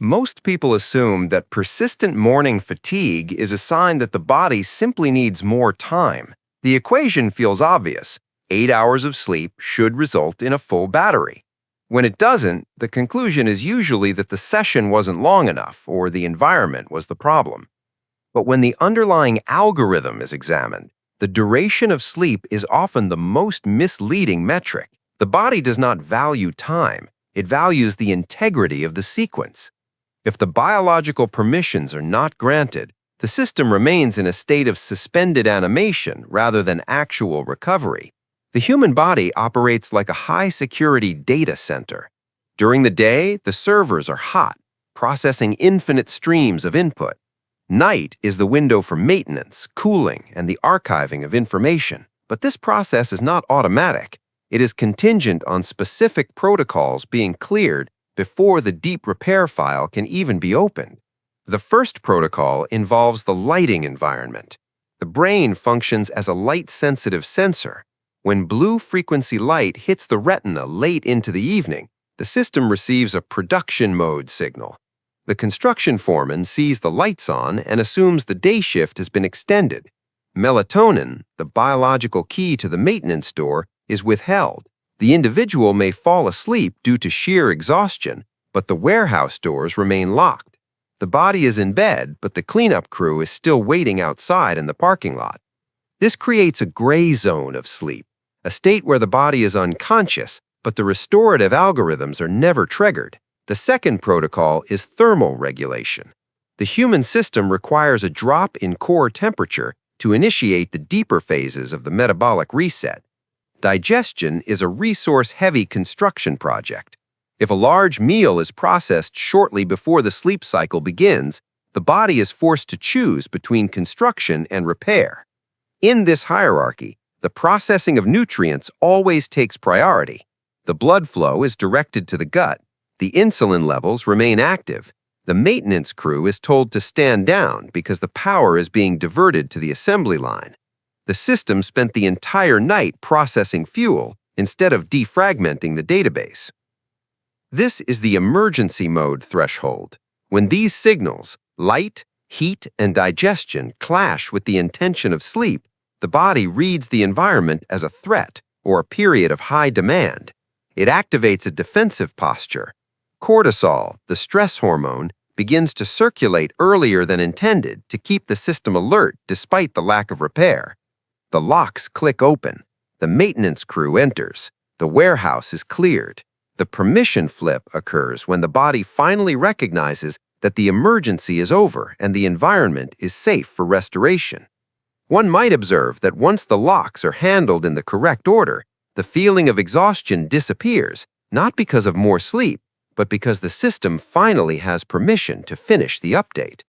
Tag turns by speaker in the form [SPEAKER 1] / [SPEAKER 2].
[SPEAKER 1] Most people assume that persistent morning fatigue is a sign that the body simply needs more time. The equation feels obvious. 8 hours of sleep should result in a full battery. When it doesn't, the conclusion is usually that the session wasn't long enough or the environment was the problem. But when the underlying algorithm is examined, the duration of sleep is often the most misleading metric. The body does not value time, it values the integrity of the sequence. If the biological permissions are not granted, the system remains in a state of suspended animation rather than actual recovery. The human body operates like a high-security data center. During the day, the servers are hot, processing infinite streams of input. Night is the window for maintenance, cooling, and the archiving of information. But this process is not automatic. It is contingent on specific protocols being cleared before the deep repair file can even be opened. The first protocol involves the lighting environment. The brain functions as a light-sensitive sensor. When blue-frequency light hits the retina late into the evening, the system receives a production mode signal. The construction foreman sees the lights on and assumes the day shift has been extended. Melatonin, the biological key to the maintenance door, is withheld. The individual may fall asleep due to sheer exhaustion, but the warehouse doors remain locked. The body is in bed, but the cleanup crew is still waiting outside in the parking lot. This creates a gray zone of sleep, a state where the body is unconscious, but the restorative algorithms are never triggered. The second protocol is thermal regulation. The human system requires a drop in core temperature to initiate the deeper phases of the metabolic reset. Digestion is a resource-heavy construction project. If a large meal is processed shortly before the sleep cycle begins, the body is forced to choose between construction and repair. In this hierarchy, the processing of nutrients always takes priority. The blood flow is directed to the gut. The insulin levels remain active. The maintenance crew is told to stand down because the power is being diverted to the assembly line. The system spent the entire night processing fuel instead of defragmenting the database. This is the emergency mode threshold. When these signals, light, heat, and digestion, clash with the intention of sleep, the body reads the environment as a threat or a period of high demand. It activates a defensive posture. Cortisol, the stress hormone, begins to circulate earlier than intended to keep the system alert despite the lack of repair. The locks click open. The maintenance crew enters. The warehouse is cleared. The permission flip occurs when the body finally recognizes that the emergency is over and the environment is safe for restoration. One might observe that once the locks are handled in the correct order, the feeling of exhaustion disappears, not because of more sleep, but because the system finally has permission to finish the update.